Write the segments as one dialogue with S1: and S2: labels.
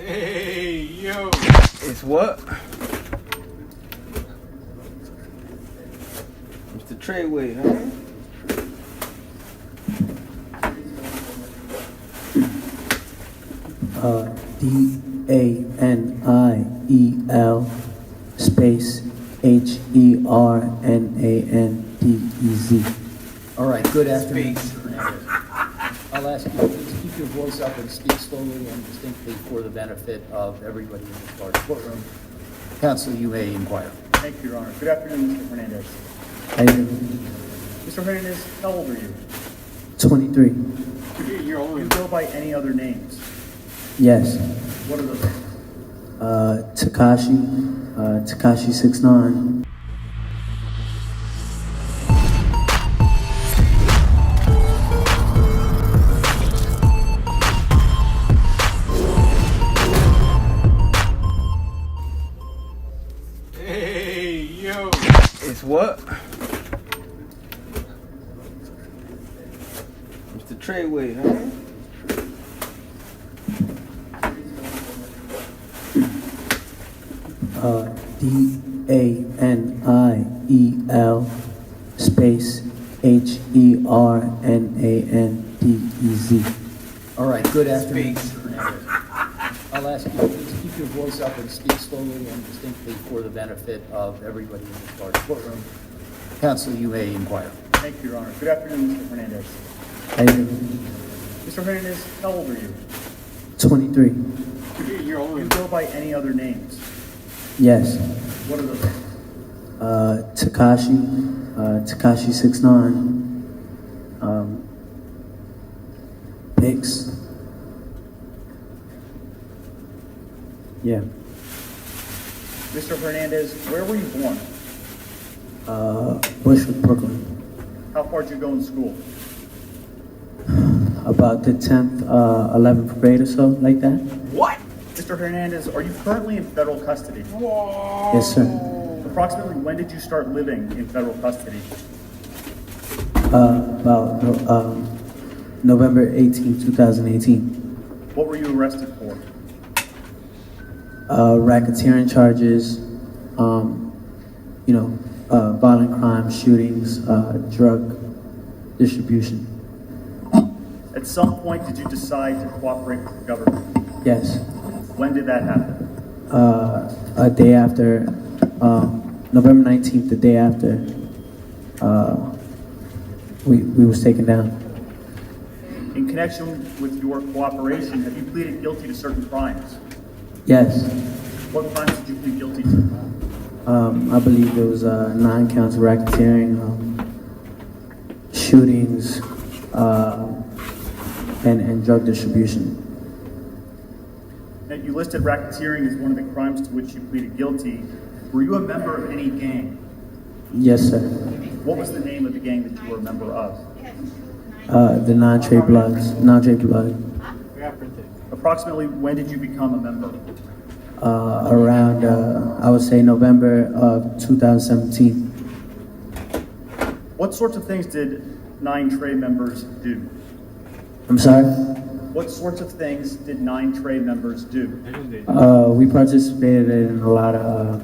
S1: Hey, yo.
S2: It's what? Mr. Treyway, huh?
S3: DANIEL space HERNANDEZ.
S4: All right, good afternoon, Mr. Hernandez. I'll ask you to please keep your voice up and speak slowly and distinctly for the benefit of everybody in this large courtroom. Counsel, you may inquire.
S5: Thank you, Your Honor. Good afternoon, Mr. Hernandez.
S3: How you doing?
S5: Mr. Hernandez, how old are you?
S3: 23.
S5: Do you go by any other names?
S3: Yes.
S5: What are those?
S3: tekashi6ix9ine.
S1: Hey, yo.
S2: It's what? Mr. Treyway, huh?
S3: DANIEL space HERNANDEZ.
S4: All right, good afternoon, Mr. Hernandez. I'll ask you to please keep your voice up and speak slowly and distinctly for the benefit of everybody in this large courtroom. Counsel, you may inquire.
S5: Thank you, Your Honor. Good afternoon, Mr. Hernandez.
S3: How you doing?
S5: Mr. Hernandez, how old are you?
S3: 23.
S5: Do you go by any other names?
S3: Yes.
S5: What are those?
S3: tekashi6ix9ine. Pix. Yeah.
S5: Mr. Hernandez, where were you born?
S3: Bushwick, Brooklyn.
S5: How far did you go in school?
S3: About the 10th, 11th grade or so, like that.
S1: What?
S5: Mr. Hernandez, are you currently in federal custody?
S1: Whoa.
S3: Yes, sir.
S5: Approximately when did you start living in federal custody?
S3: About November 18, 2018.
S5: What were you arrested for?
S3: Racketeering charges, violent crimes, shootings, drug distribution.
S5: At some point, did you decide to cooperate with the government?
S3: Yes.
S5: When did that happen?
S3: A day after, November 19th, the day after we was taken down.
S5: In connection with your cooperation, have you pleaded guilty to certain crimes?
S3: Yes.
S5: What crimes did you plead guilty to?
S3: I believe there was 9 counts of racketeering, shootings, and drug distribution.
S5: Now, you listed racketeering as one of the crimes to which you pleaded guilty. Were you a member of any gang?
S3: Yes, sir.
S5: What was the name of the gang that you were a member of?
S3: The non-trade bloods, non-trade blood.
S5: Approximately when did you become a member?
S3: Around, I would say November of 2017.
S5: What sorts of things did 9 trade members do?
S3: I'm sorry?
S5: What sorts of things did 9 trade members do?
S3: We participated in a lot of,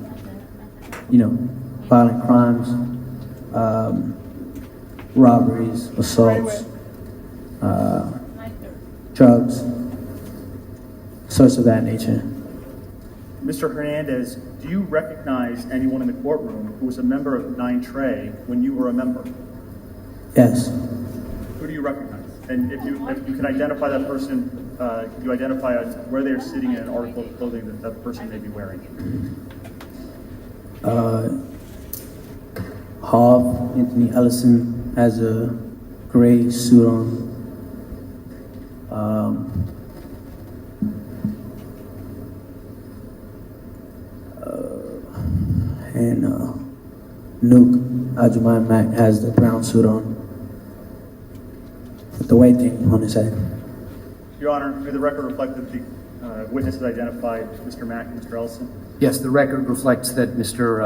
S3: violent crimes, robberies, assaults, drugs, sorts of that nature.
S5: Mr. Hernandez, do you recognize anyone in the courtroom who was a member of 9 Trey when you were a member?
S3: Yes.
S5: Who do you recognize? And if you can identify that person, could you identify where they're sitting in an article of clothing that that person may be wearing?
S3: Anthony Ellison has a gray suit on. And Nuke Ajuman Mac has the brown suit on with the white thing on his head.
S5: Your Honor, may the record reflect that the witnesses identified Mr. Mack and Mr. Ellison?
S4: Yes, the record reflects that Mr.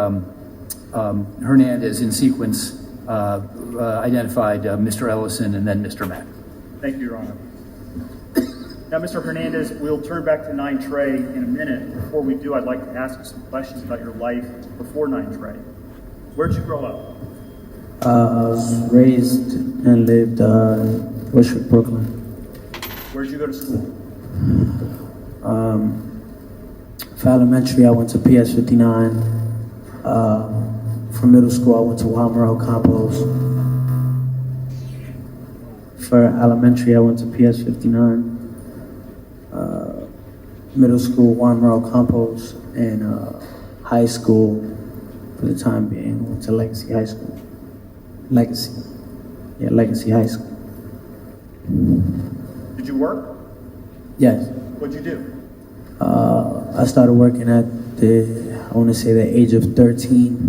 S4: Hernandez, in sequence, identified Mr. Ellison and then Mr. Mack.
S5: Thank you, Your Honor. Now, Mr. Hernandez, we'll turn back to 9 Trey in a minute. Before we do, I'd like to ask you some questions about your life before 9 Trey. Where'd you grow up?
S3: I was raised and lived Bushwick, Brooklyn.
S5: Where'd you go to school?
S3: For elementary, I went to PS-59. For middle school, I went to Walmart Campos. For elementary, I went to PS-59. Middle school, Walmart Campos, and high school, for the time being, went to Legacy High School. Legacy High School.
S5: Did you work?
S3: Yes.
S5: What'd you do?
S3: I started working at I want to say the age of 13.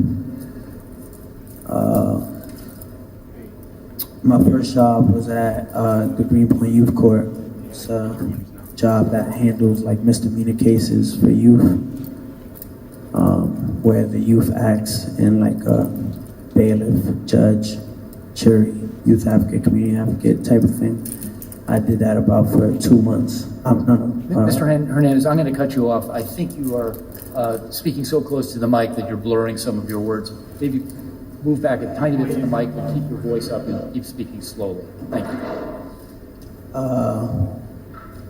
S3: My first job was at the Greenpoint Youth Court. It's a job that handles like misdemeanor cases for youth, where the youth acts in like a bailiff, judge, jury, youth advocate, community advocate type of thing. I did that about for 2 months.
S4: Mr. Hernandez, I'm going to cut you off. I think you are speaking so close to the mic that you're blurring some of your words. Maybe move back a tiny bit from the mic, but keep your voice up and keep speaking slowly. Thank you.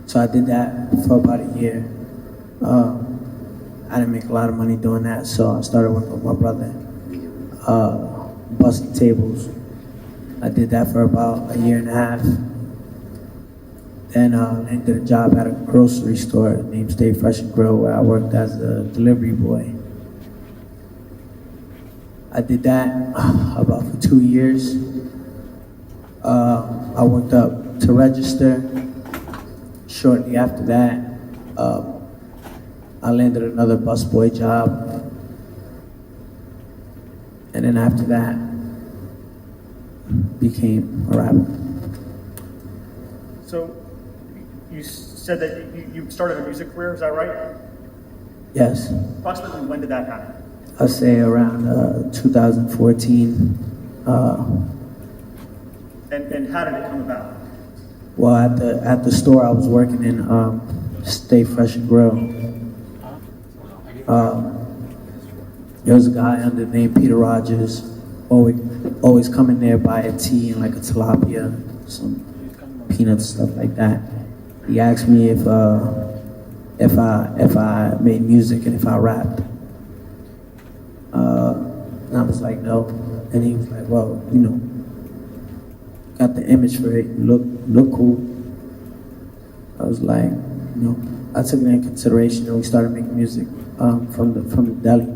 S3: So I did that for about a year. I didn't make a lot of money doing that, so I started working with my brother, busting tables. I did that for about a year and a half. Then I landed a job at a grocery store named Stay Fresh and Grow, where I worked as a delivery boy. I did that about for 2 years. I worked up to register. Shortly after that, I landed another busboy job. And then after that, became a rapper.
S5: So, you said that you started a music career, is that right?
S3: Yes.
S5: Approximately when did that happen?
S3: I'll say around 2014.
S5: And how did it come about?
S3: Well, at the store I was working in, Stay Fresh and Grow. There was a guy under the name Peter Rogers, always coming there, buy a tea and like a tilapia, some peanuts, stuff like that. He asked me if I made music and if I rapped. And I was like, no. And he was like, well, you know, got the image for it, look cool. I was like, you know, I took it in consideration and we started making music from the deli.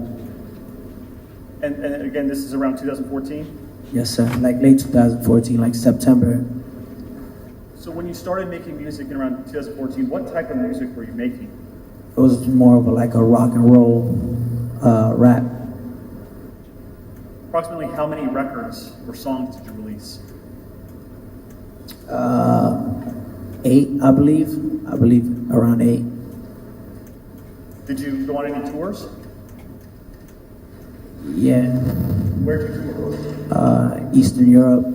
S5: And again, this is around 2014?
S3: Yes, sir. Like late 2014, like September.
S5: So when you started making music in around 2014, what type of music were you making?
S3: It was more of like a rock and roll rap.
S5: Approximately how many records or songs did you release?
S3: 8, I believe. I believe around 8.
S5: Did you go on any tours?
S3: Yeah.
S5: Where did you tour?
S3: Eastern Europe.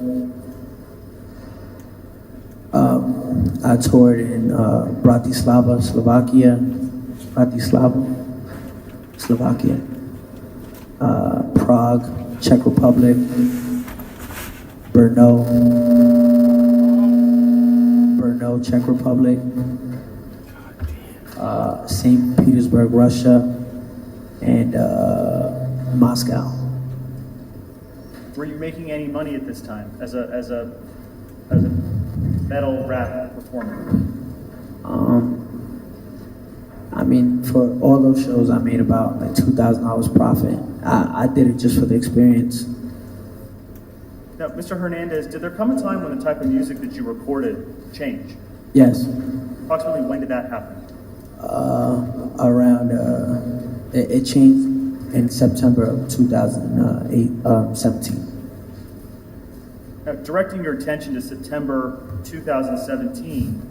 S3: I toured in Bratislava, Slovakia. Prague, Czech Republic. Brno, Czech Republic. St. Petersburg, Russia, and Moscow.
S5: Were you making any money at this time as a metal rap performer?
S3: I mean, for all those shows, I made about like $2,000 profit. I did it just for the experience.
S5: Now, Mr. Hernandez, did there come a time when the type of music that you recorded changed?
S3: Yes.
S5: Approximately when did that happen?
S3: It changed in September of 2017.
S5: Now, directing your attention to September 2017,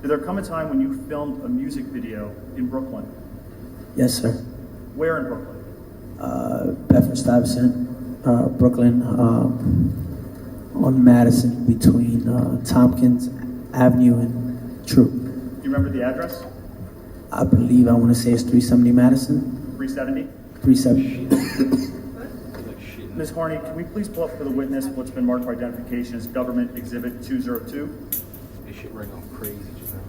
S5: did there come a time when you filmed a music video in Brooklyn?
S3: Yes, sir.
S5: Where in Brooklyn?
S3: Perez-Dobr, Brooklyn, on Madison between Tompkins Avenue and True.
S5: You you remember the address?
S3: I believe I want to say it's 370 Madison.
S5: 370?
S3: 370.
S5: Ms. Harney, can we please pull up for the witness what's been marked for identification as Government Exhibit 202?
S1: This shit right now crazy just now.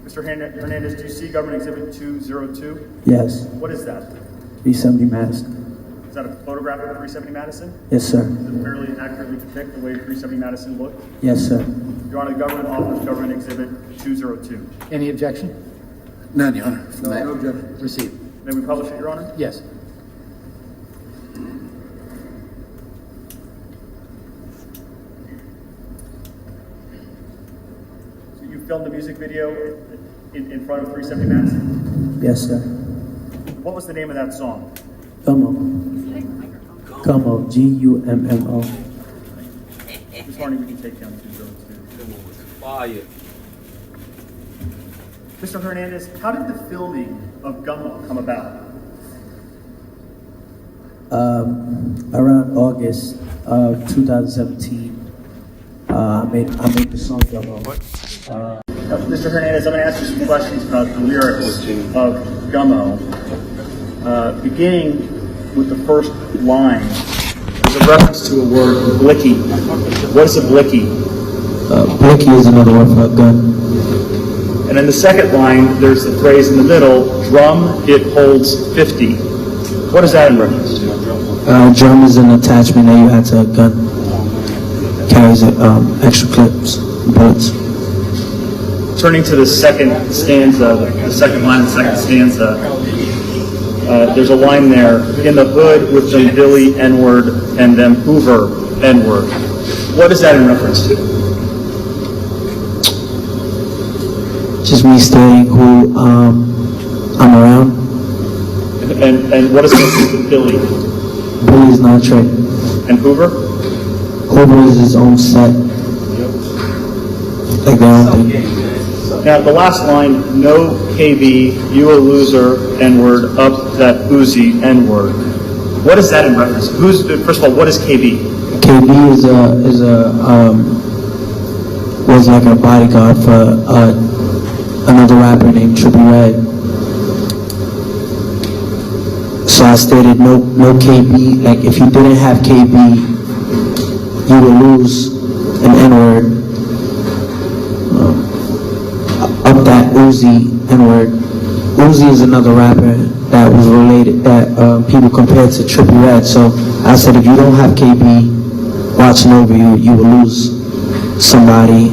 S5: Mr. Hernandez, do you see Government Exhibit 202?
S3: Yes.
S5: What is that?
S3: 370 Madison.
S5: Is that a photograph of 370 Madison?
S3: Yes, sir.
S5: Does it fairly accurately depict the way 370 Madison looked?
S3: Yes, sir.
S5: Your Honor, the government offers Government Exhibit 202.
S4: Any objection?
S6: None, Your Honor.
S4: No objection. Received.
S5: May we publish it, Your Honor?
S4: Yes.
S5: So you filmed the music video in front of 370 Madison?
S3: Yes, sir.
S5: What was the name of that song?
S3: Gummo. Gummo. Gummo.
S5: Ms. Harney, we can take down 202.
S1: Fire.
S5: Mr. Hernandez, how did the filming of Gummo come about?
S3: Around August of 2017, I made the song Gummo.
S5: Mr. Hernandez, I'm going to ask you some questions about the lyrics of Gummo. Beginning with the first line, there's a reference to a word, blicky. What is a blicky?
S3: Blicky is another word for a gun.
S5: And in the second line, there's the phrase in the middle, drum, it holds 50. What is that in reference to?
S3: Drum is an attachment that you add to a gun. Carries extra clips, bullets.
S5: Turning to the second stanza, the second line of the second stanza, there's a line there, in the hood with them Billy N-word and them Hoover N-word. What is that in reference to?
S3: Just me stating who I'm around.
S5: And what is this with Billy?
S3: Billy is not Trey.
S5: And Hoover?
S3: Hoover is his own set. Like their own thing.
S5: Now, the last line, no KB, you a loser, N-word, up that Uzi, N-word. What is that in reference? First of all, what is KB?
S3: KB was like a bodyguard for another rapper named Trippie Redd. So I stated no KB. Like if you didn't have KB, you would lose an N-word. Up that Uzi N-word. Uzi is another rapper that was related, that people compared to Trippie Redd. So I said if you don't have KB watching over you, you will lose somebody,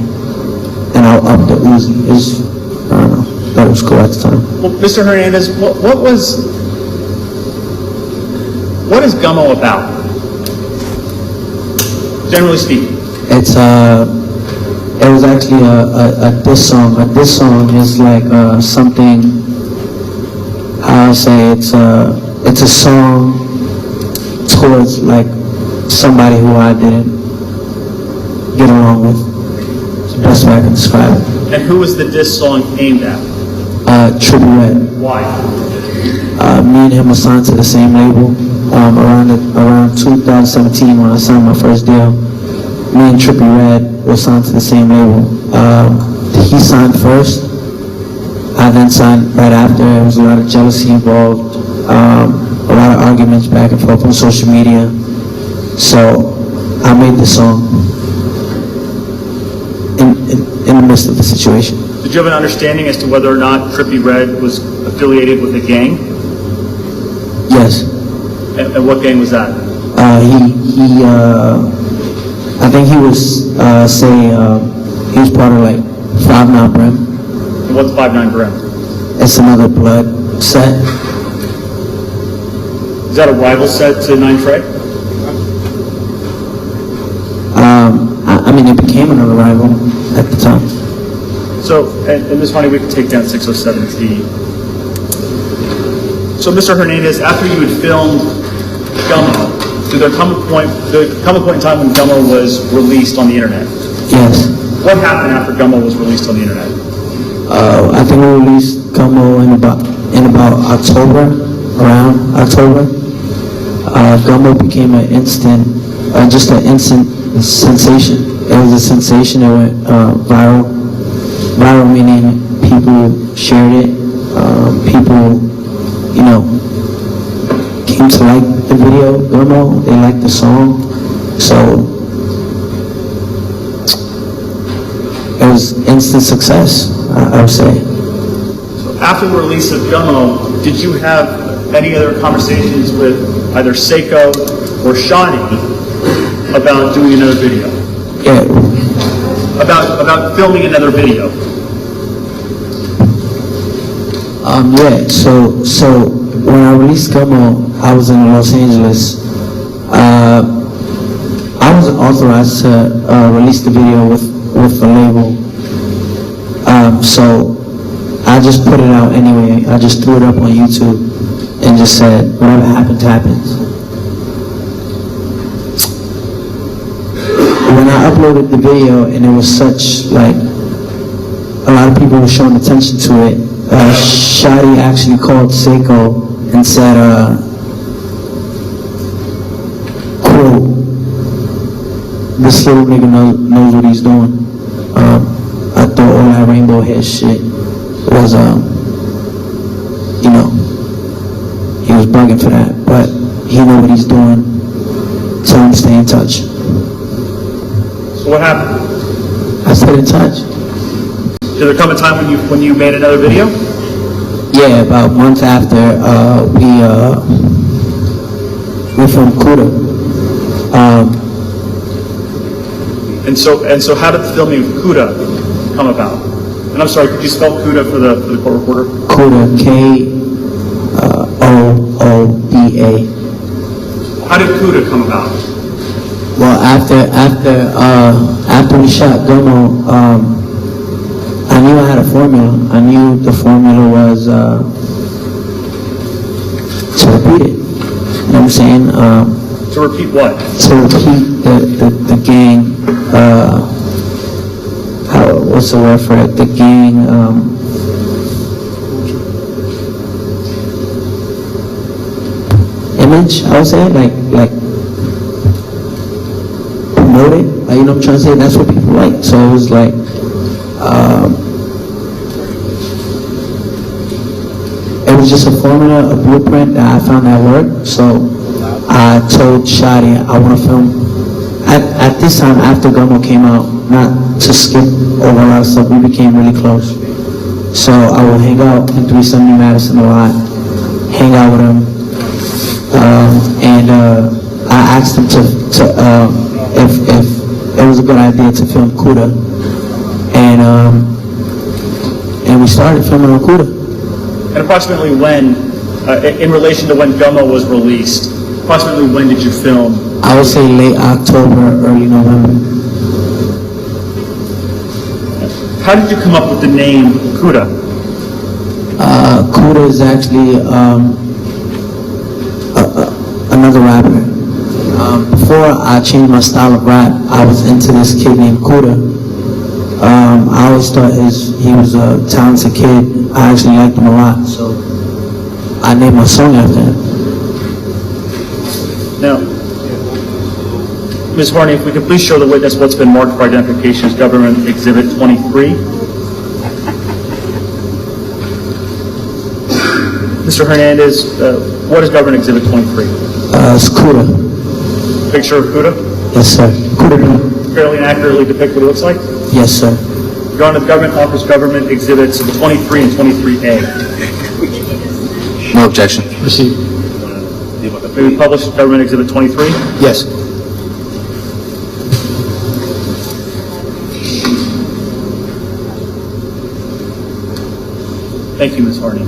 S3: and I'll up the Uzi. I don't know, that was cool at the time.
S5: Well, Mr. Hernandez, what is Gummo about? Generally speaking.
S3: It was actually a diss song. A diss song is like something, I'll say it's a song towards like somebody who I didn't get along with. It's the best way I can describe it.
S5: And who was the diss song aimed at?
S3: Trippie Redd.
S5: Why?
S3: Me and him were signed to the same label around 2017 when I signed my first deal. Me and Trippie Redd were signed to the same label. He signed first. I then signed right after. There was a lot of jealousy involved, a lot of arguments back and forth on social media. So I made the song in the midst of the situation.
S5: Did you have an understanding as to whether or not Trippie Redd was affiliated with a gang?
S3: Yes.
S5: And what gang was that?
S3: I think he was, he was part of like 5'9" Brim.
S5: And what's 5'9" Brim?
S3: It's another blood set.
S5: Is that a rival set to 9 Trey?
S3: I mean, it became another rival at the time.
S5: So, and Ms. Harney, we can take down 607T. So, Mr. Hernandez, after you had filmed Gummo, did there come a point in time when Gummo was released on the internet?
S3: Yes.
S5: What happened after Gummo was released on the internet?
S3: I think we released Gummo in about October, around October. Gummo became just an instant a sensation. It was a sensation. It went viral. Viral meaning people shared it. People, you know, came to like the video. They liked the song. So it was instant success, I would say.
S5: After the release of Gummo, did you have any other conversations with either Seiko or Shawnee about doing another video?
S3: Yeah.
S5: About filming another video?
S3: Yeah. So when I released Gummo, I was in Los Angeles. I wasn't authorized to release the video with the label. So I just put it out anyway. I just threw it up on YouTube and just said, whatever happens, happens. When I uploaded the video and it was such, like, a lot of people were showing attention to it, Shadi actually called Seiko and said, quote, this little nigga knows what he's doing. I thought all that rainbow hair shit was, you know, he was bugging for that, but he knew what he's doing. Tell him to stay in touch.
S5: So what happened?
S3: I stayed in touch.
S5: Did there come a time when you made another video?
S3: Yeah, about a month after we filmed Kuda.
S5: And so how did the filming of Kuda come about? And I'm sorry, could you spell Kuda for the court reporter?
S3: Kuda, K-O-O-D-A.
S5: How did Kuda come about?
S3: Well, after we shot Gummo, I knew I had a formula. I knew the formula was to repeat it. You know what I'm saying?
S5: To repeat what?
S3: To repeat the gang. What's the word for it? The gang. Image. I would say like promote it. Like, you know what I'm trying to say? That's what people like. So it was like. It was just a formula, a blueprint that I found that worked. So I told Shadi I want to film. At this time, after Gummo came out, not to skip over a lot of stuff, we became really close. So I would hang out in 370 Madison a lot, hang out with him, and I asked him if it was a good idea to film Kuda, and we started filming on Kuda.
S5: And approximately when, in relation to when Gummo was released, approximately when did you film?
S3: I would say late October, early November.
S5: How did you come up with the name Kuda?
S3: Kuda is actually another rapper. Before I changed my style of rap, I was into this kid named Kuda. I always thought he was a talented kid. I actually liked him a lot, so I named my song after him.
S5: Now, Ms. Varney, if we could please show the witness what's been marked for identification as Government Exhibit 23. Mr. Hernandez, what is Government Exhibit 23?
S3: It's Kuda.
S5: Picture of Kuda?
S3: Yes, sir. Kuda.
S5: Fairly accurately depict what he looks like?
S3: Yes, sir.
S5: Your Honor, the government offers Government Exhibits 23 and 23A.
S6: No objection.
S4: Proceed.
S5: May we publish Government Exhibit 23?
S4: Yes.
S5: Thank you, Ms. Harney.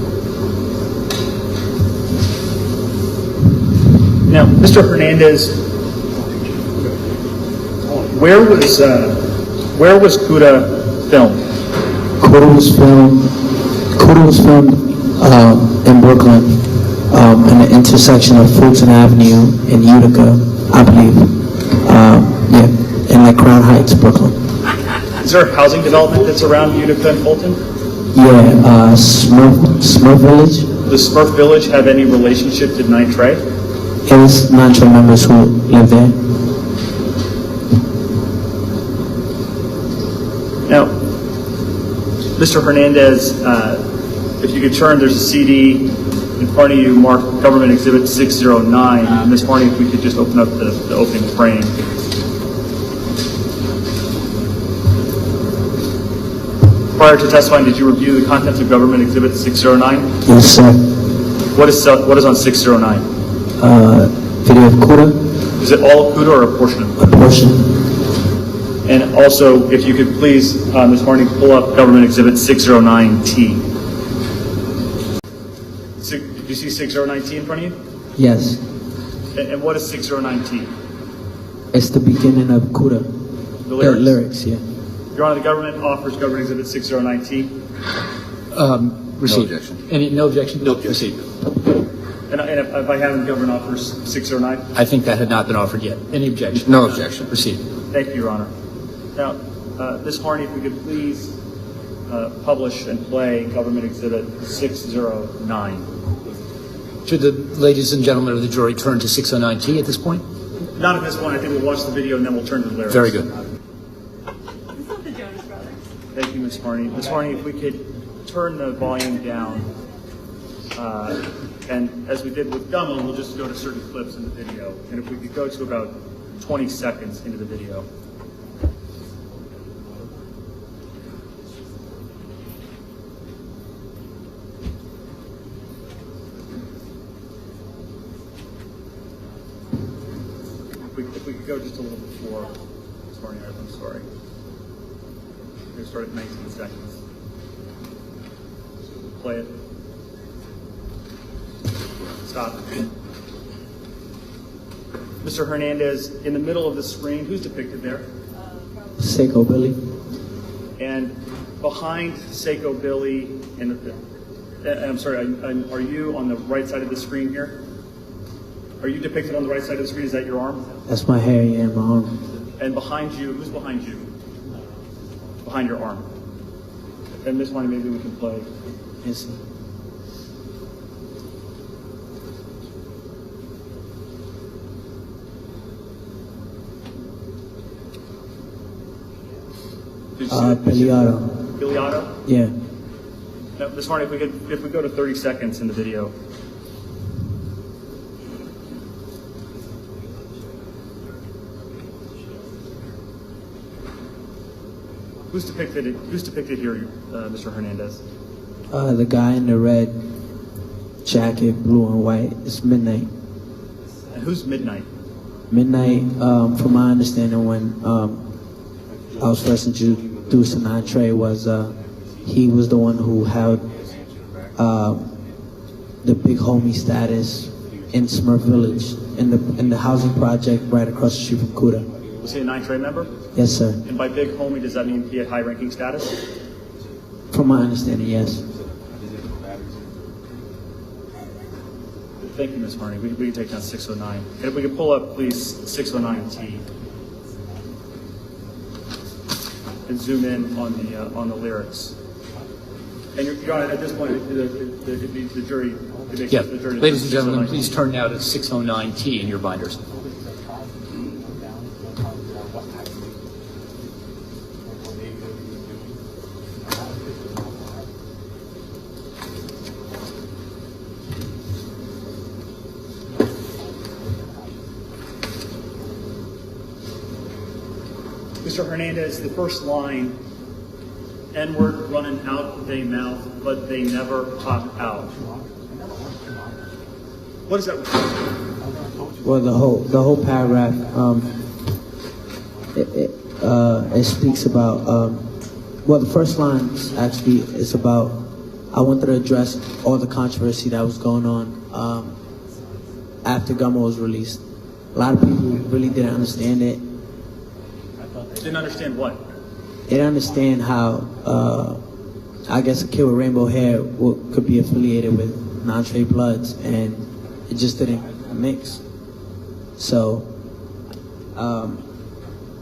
S5: Now, Mr. Hernandez, where was Kuda filmed?
S3: Kuda was filmed in Brooklyn, in the intersection of Fulton Avenue and Utica, I believe. Yeah, in like Crown Heights, Brooklyn.
S5: Is there a housing development that's around Utica and Fulton?
S3: Yeah, Smurf Village.
S5: Does Smurf Village have any relationship to Nine Trey?
S3: It was 9 Trey members who live there.
S5: Mr. Hernandez, if you could turn, there's a CD in front of you marked Government Exhibit 609. Ms. Marnie, if we could just open up the opening frame. Prior to testifying, did you review the contents of Government Exhibit 609?
S3: Yes, sir.
S5: What is on 609?
S3: Video of Kuda,
S5: Is it all of CUDA or a portion of it?
S3: a portion.
S5: And also, if you could please, Ms. Marnie, pull up Government Exhibit 609T. Do you see 609T in front of you?
S3: Yes.
S5: And what is 609T?
S3: It's the beginning of Kuda.
S5: The lyrics?
S3: Lyrics, yeah.
S5: Your Honor, the government offers Government Exhibit 609T.
S4: Receive.
S6: No objection.
S4: No objection? No, receive.
S5: And if I haven't, the government offers 609.
S4: I think that had not been offered yet. Any objection?
S6: No objection.
S4: Receive.
S5: Thank you, Your Honor. Now, Ms. Marnie, if we could please publish and play Government Exhibit 609.
S4: Should the ladies and gentlemen of the jury turn to 609T at this point?
S5: Not at this point. I think we'll watch the video and then we'll turn to the lyrics.
S4: Very good.
S7: It's not the Jonas Brothers.
S5: Thank you, Ms. Marnie. Ms. Marnie, if we could turn the volume down. And as we did with Gummo, we'll just go to certain clips in the video. And if we could go to about 20 seconds into the video. If we could go just a little before, Ms. Marnie, I'm sorry. We're going to start at 19 seconds. Play it. Stop. Mr. Hernandez, in the middle of the screen, who's depicted there?
S3: Seiko Billy.
S5: And behind Seiko Billy, I'm sorry, are you on the right side of the screen here? Are you depicted on the right side of the screen? Is that your arm?
S3: That's my hair, yeah, my arm.
S5: And behind you, who's behind you? Behind your arm. And Miss Marnie, maybe we can play.
S3: Yes, sir. Billy Otto.
S5: Billy Otto?
S3: Yeah.
S5: Now, Ms. Marnie, if we go to 30 seconds in the video. Who's depicted here, Mr. Hernandez?
S3: The guy in the red jacket, blue and white. It's Midnight.
S5: And who's Midnight?
S3: Midnight, from my understanding, when I was first introduced to 9ine, was he was the one who held the big homie status in Smurf Village, in the housing project right across the street from Kuda.
S5: Was he a 9ine member?
S3: Yes, sir.
S5: And by big homie, does that mean he had high-ranking status?
S3: From my understanding, yes.
S5: Thank you, Ms. Marnie. We can take down 609. And if we could pull up, please, 609T. And zoom in on the lyrics. And Your Honor, at this point, the jury...
S4: Yeah. Ladies and gentlemen, please turn now to 609T in your binders.
S5: Mr. Hernandez, the first line, N-word running out they mouth, but they never pop out. What does that refer?
S3: Well, the whole paragraph, it speaks about, well, the first line actually is about, I wanted to address all the controversy that was going on after Gummo was released. A lot of people really didn't understand it.
S5: Didn't understand what?
S3: They didn't understand how, I guess, a kid with rainbow hair could be affiliated with non-Trey Bloods, and it just didn't mix. So,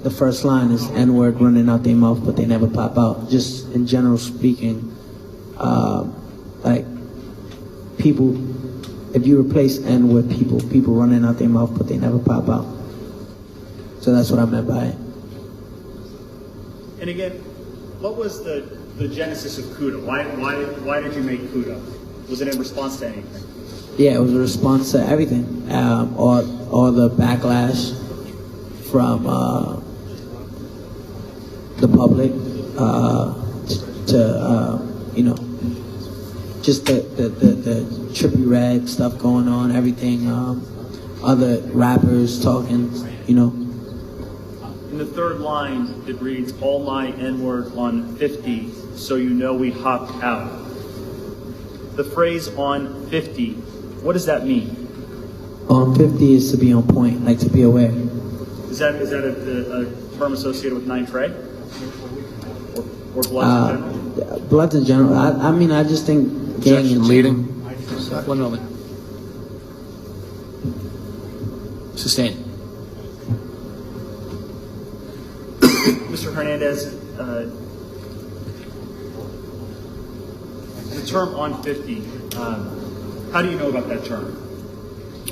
S3: the first line is N-word running out their mouth, but they never pop out. Just in general speaking, like, people, if you replace N with people running out their mouth, but they never pop out. So that's what I meant by it.
S5: And again, what was the the genesis of CUDA. Why did you make CUDA? Was it in response to anything?
S3: Yeah, it was a response to everything. All the backlash from the public to you know, just the trippy red stuff going on, everything. Other rappers talking, you know.
S5: In the third line, it reads, all my N-word on 50, so you know we hopped out. The phrase on 50, what does that mean?
S3: On 50 is to be on point, like to be aware.
S5: Is that a term associated with 9 Trey? Or Bloods in general?
S3: Bloods in general. I mean, I just think gang in
S6: leading.
S4: One moment. Sustain.
S5: Mr. Hernandez, the term on 50, how do you know about that term?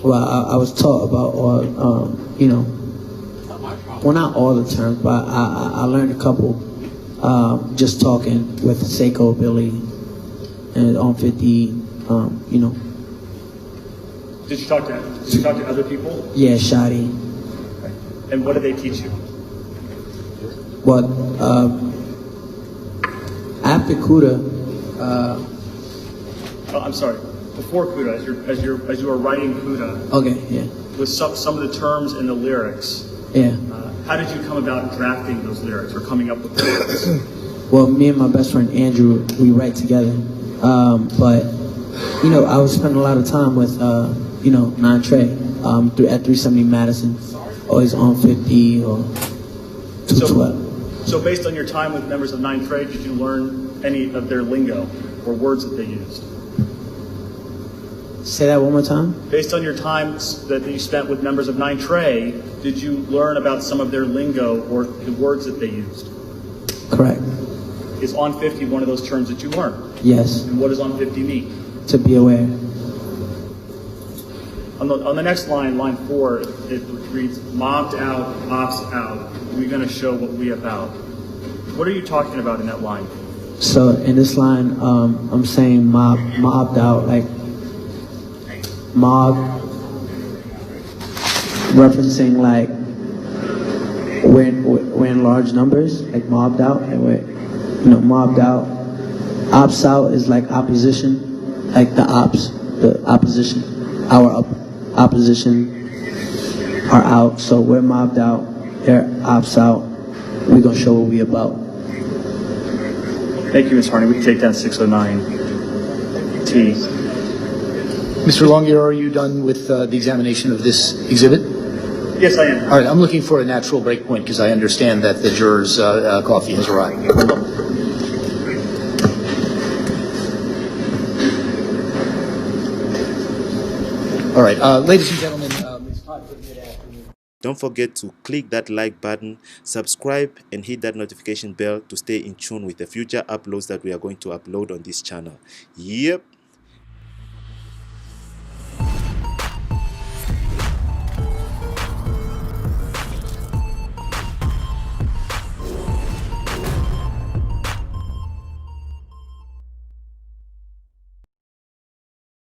S3: Well, I was taught about all, you know, well, not all the terms, but I learned a couple just talking with Seiko, Billy, and on 50, you know.
S5: Did you talk to other people?
S3: Yeah, Shadi.
S5: Okay. And what did they teach you?
S3: But after Kuda,
S5: Oh, I'm sorry. Before CUDA, as you were writing CUDA,
S3: okay, yeah,
S5: with some of the terms in the lyrics,
S3: yeah.
S5: how did you come about drafting those lyrics or coming up with the lyrics?
S3: Well, me and my best friend Andrew, we write together. But you know, I was spending a lot of time with you know, 9 Trey at 370 Madison, always on 50 or 212.
S5: So based on your time with members of 9 Trey, did you learn any of their lingo or words that they used?
S3: Say that one more time.
S5: Based on your time that you spent with members of 9 Trey, did you learn about some of their lingo or the words that they used?
S3: Correct.
S5: Is on 50 one of those terms that you learned?
S3: Yes.
S5: And what does on 50 mean?
S3: To be aware.
S5: On the next line, line 4, it reads, mobbed out, ops out. We're going to show what we about. What are you talking about in that line?
S3: So in this line, I'm saying mobbed out, like mob, referencing like we're in large numbers, like mobbed out, and we're, you know, mobbed out. Ops out is like opposition, like the opposition, our opposition are out, so we're mobbed out, they're ops out. We're gonna show what we about.
S5: Thank you, Ms. Harney. We can take down 609T.
S4: Mr. Longier, are you done with the examination of this exhibit?
S5: Yes, I am.
S4: All right, I'm looking for a natural break point because I understand that the jurors' coffee has arrived. All right, ladies and gentlemen, it's time for mid-afternoon.
S8: Don't forget to click that like button, subscribe, and hit that notification bell to stay in tune with the future uploads that we are going to upload on this channel. Yep.